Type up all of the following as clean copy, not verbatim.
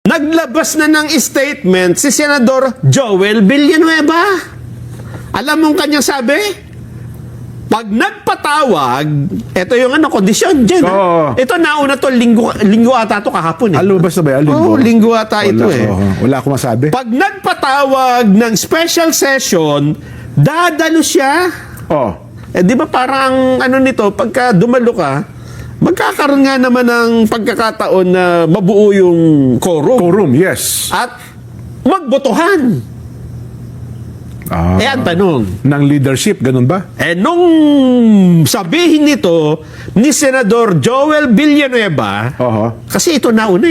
naglabas na ng statement si Senador Joel Villanueva. Alam mong kanyang sabi? Pag nagpatawag, ito yung kondisyon dyan. Ito nauna to, linggo ata to kahapon. Lumabas na ba yan? Linggo ata ito Wala akong masabi. Pag nagpatawag ng special session, dadalo siya. Di ba parang nito, pagka dumalo ka, magkakaroon nga naman ng pagkakataon na mabuo yung quorum. Quorum, yes. At magbotohan. Ang tanong. Ng leadership, ganun ba? Nung sabihin nito ni Senador Joel Villanueva, kasi ito nauna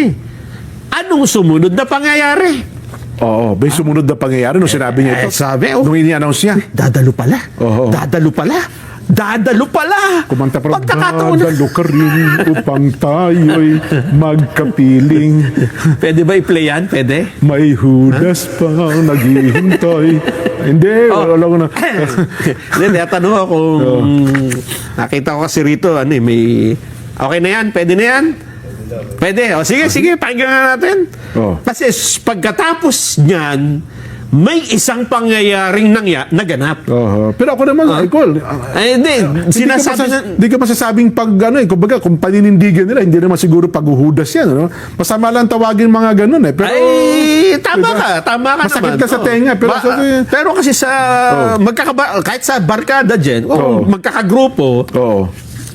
anong sumunod na pangyayari? May sumunod na pangyayari nung sinabi niya ito. Sabi, nung ini-announce niya. Dadalo pala. Dadalo pala. Kumanta pa, dadalo ka rin upang tayo'y magkapiling. Pwede ba i-play yan? Pwede? May hudas pa naghihintay. Hindi, wala ko na. Hindi, tanong ako kung nakita ko kasi rito, may... Okay na yan? Pwede na yan? Pwede. Sige, pakinggan na natin. Kasi pagkatapos niyan, may isang pangyayaring naganap. Pero ako naman, hindi. Hindi ka masasabing kumbaga, kung paninindigan nila, hindi naman siguro paghuhudas yan. Masama lang tawagin mga ganun. Pero, tama ka masakit naman. ka sa tenga. Pero kasi sa, kahit sa barkada dyan, magkakagrupo,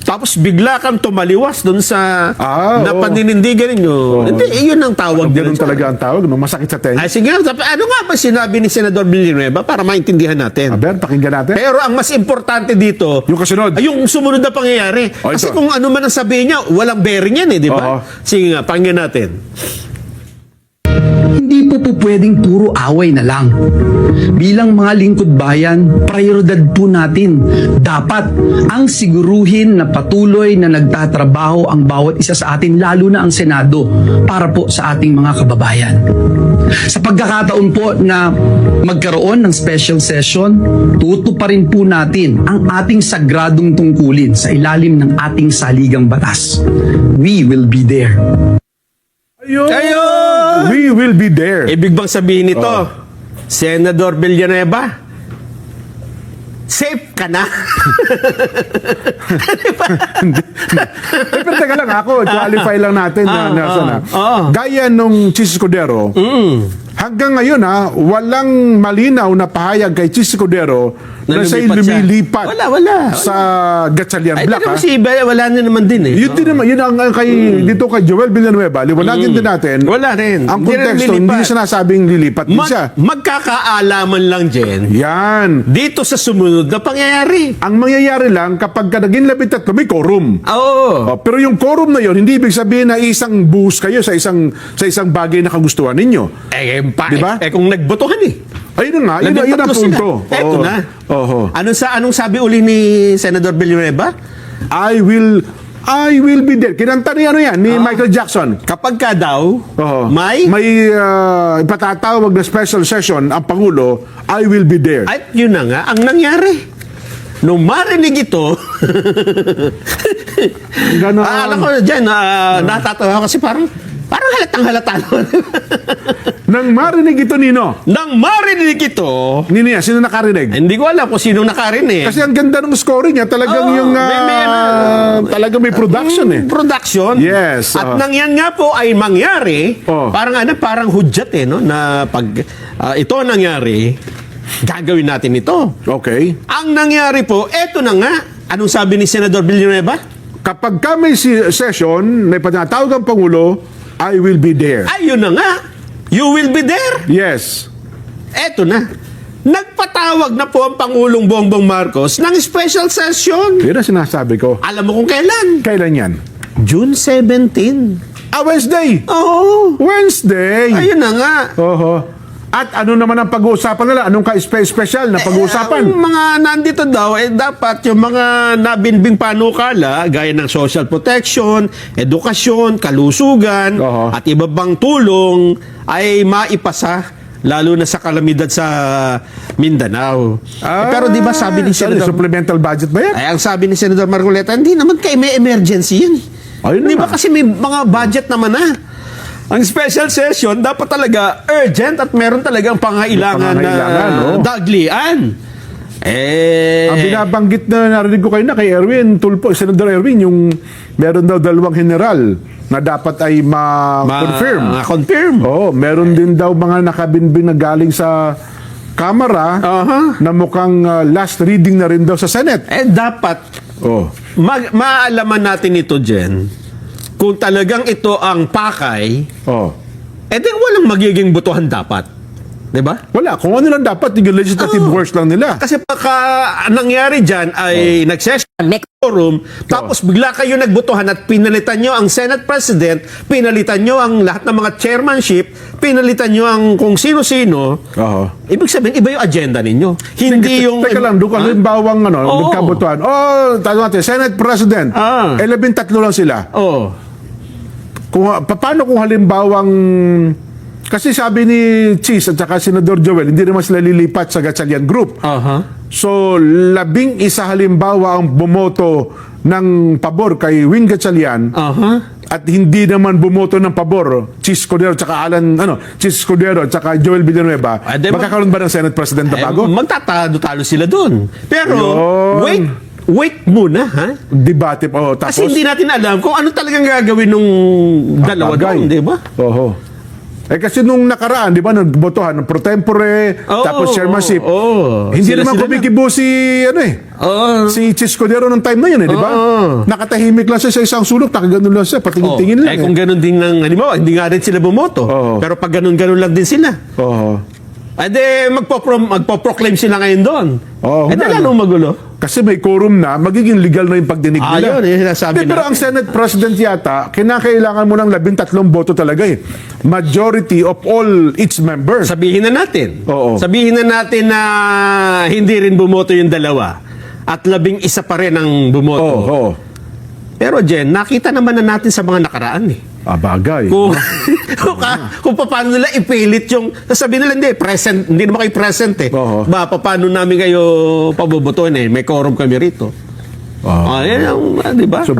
tapos bigla kang tumaliwas doon sa napaninindigan ninyo. Hindi, yun ang tawag. Ganun talaga ang tawag, masakit sa tenga. Sige, ano nga ba sinabi ni Senador Villanueva para maintindihan natin? Pakinggan natin. Pero ang mas importante dito, yung kasunod. Yung sumunod na pangyayari. Kasi kung ano man ang sabihin niya, walang bearing yan di ba? Sige nga, pakinggan natin. Hindi po pwedeng puro away na lang. Bilang mga lingkod bayan, prioridad po natin. Dapat ang siguruhin na patuloy na nagtatrabaho ang bawat isa sa atin, lalo na ang Senado, para po sa ating mga kababayan. Sa pagkakataon po na magkaroon ng special session, tutuparin po natin ang ating sagradong tungkulin sa ilalim ng ating saligang batas. We will be there. Ayun! We will be there. Ibig bang sabihin nito, Senador Villanueva, safe ka na? Pero teka lang, qualify lang natin. Gaya nung Chis Escudero, hanggang ngayon walang malinaw na pahayag kay Chis Escudero na siya'y lumilipat sa Gatchalian Black. Kasi wala na naman din Yun din naman, yun ang dito kay Joel Villanueva, liwanagin din natin. Wala rin. Ang konteksto, hindi sinasabing lilipat din siya. Magkakaalaman lang dyan. Yan. Dito sa sumunod na pangyayari. Ang mangyayari lang kapag naging 13 may quorum. Pero yung quorum na yun, hindi ibig sabihin na isang buhos kayo sa isang bagay na kagustuhan ninyo. Diba? Kung nagbotohan ayun na nga, yun ang punto. Eto na. Anong sabi uli ni Senador Villanueva? I will be there. Kinanta niya ni Michael Jackson. Kapag ka daw, may ipatatawag na special session ang Pangulo, I will be there. At yun na nga, ang nangyari. Nung marinig ito, alam ko dyan, natatawa kasi parang halatang halata naman. Nang marinig ito, Nino? Nang marinig ito... Nino yan, sino nakarinig? Hindi ko alam kung sino nakarinig. Kasi ang ganda ng scoring niya, talagang talagang may production Production. Yes. At nang yan nga po ay mangyari, parang hudyat na pag ito nangyari, gagawin natin ito. Okay. Ang nangyari po, eto na nga. Anong sabi ni Senador Villanueva? Kapag may session, may patatawag ang Pangulo, I will be there. Ayun na nga. You will be there. Yes. Eto na. Nagpatawag na po ang Pangulong Bongbong Marcos ng special session. Yun ang sinasabi ko. Alam mo kung kailan? Kailan yan? June 17. Wednesday. Wednesday. Ayun na nga. At ano naman ang pag-uusapan nila? Anong ka-special na pag-uusapan? Ang mga nandito daw, dapat yung mga nabinbing panukala, gaya ng social protection, edukasyon, kalusugan, at iba bang tulong, ay maipasa, lalo na sa kalamidad sa Mindanao. Pero di ba sabi ni Senador... Supplemental budget ba yan? Ang sabi ni Senador Marcoleta, hindi naman may emergency yan. Di ba kasi may mga budget naman Ang special session dapat talaga urgent at meron talagang pangailangan na daglian. Ang binabanggit na narinig ko kayo na kay Erwin Tulfo, Senador Erwin, yung meron daw 2 general na dapat ay ma-confirm. Ma-confirm. Oo, meron din daw mga nakabinbing na galing sa Kamara na mukhang last reading na rin daw sa Senate. Dapat maalaman natin ito, Jen, kung talagang ito ang pakay, di walang magiging butuhan dapat. Diba? Wala. Kung ano lang dapat, yung legislative works lang nila. Kasi baka nangyari dyan ay nag-session, may quorum, tapos bigla kayo nagbutuhan at pinalitan nyo ang Senate President, pinalitan nyo ang lahat ng mga chairmanship, pinalitan nyo ang kung sino-sino. Ibig sabihin, iba yung agenda ninyo. Hindi yung... Teka lang, doon halimbawang nagkabutuhan. Tanong natin, Senate President, 13 lang sila. Paano kung halimbawang... Kasi sabi ni Cheese at saka Senador Joel, hindi naman sila lilipat sa Gatchalian Group. So, 11 halimbawa ang bumoto ng pabor kay Wing Gatchalian at hindi naman bumoto ng pabor Cheese Escudero at saka Cheese Escudero at saka Joel Villanueva. Magkakaroon ba ng Senate President na bago? Magtatalo-talo sila dun. Pero, wait muna, ha? Debate pa. Tapos, kasi hindi natin alam kung ano talagang gagawin nung dalawa doon, di ba? Kasi nung nakaraan, di ba, nagbotohan ng pro tempore, tapos chairmanship. Hindi naman kumikibo si Cheese Escudero nung time na yun, di ba? Nakatahimik lang siya sa isang sulok, nakaganon lang siya, patingin-tingin lang. Kung ganon din ng, hindi nga rin sila bumoto. Pero pag ganon-ganon lang din sila. Magpo-proclaim sila ngayon doon. Lalong magulo. Kasi may quorum na, magiging legal na yung pagdinig nila. Yun, sinasabi pero ang Senate President yata, kinakailangan mo ng 13 boto talaga eh. Majority of all its members. Sabihin na natin. Sabihin na natin na hindi rin bumoto yung dalawa. At 11 pa rin ang bumoto. Pero Jen, nakita naman na natin sa mga nakaraan eh. Bagay. Kung paano nila ipilit yung sasabihin nila hindi naman kayo present eh. Paano namin kayo pabubutuin eh, may quorum kami rito. Yan ang, di ba? So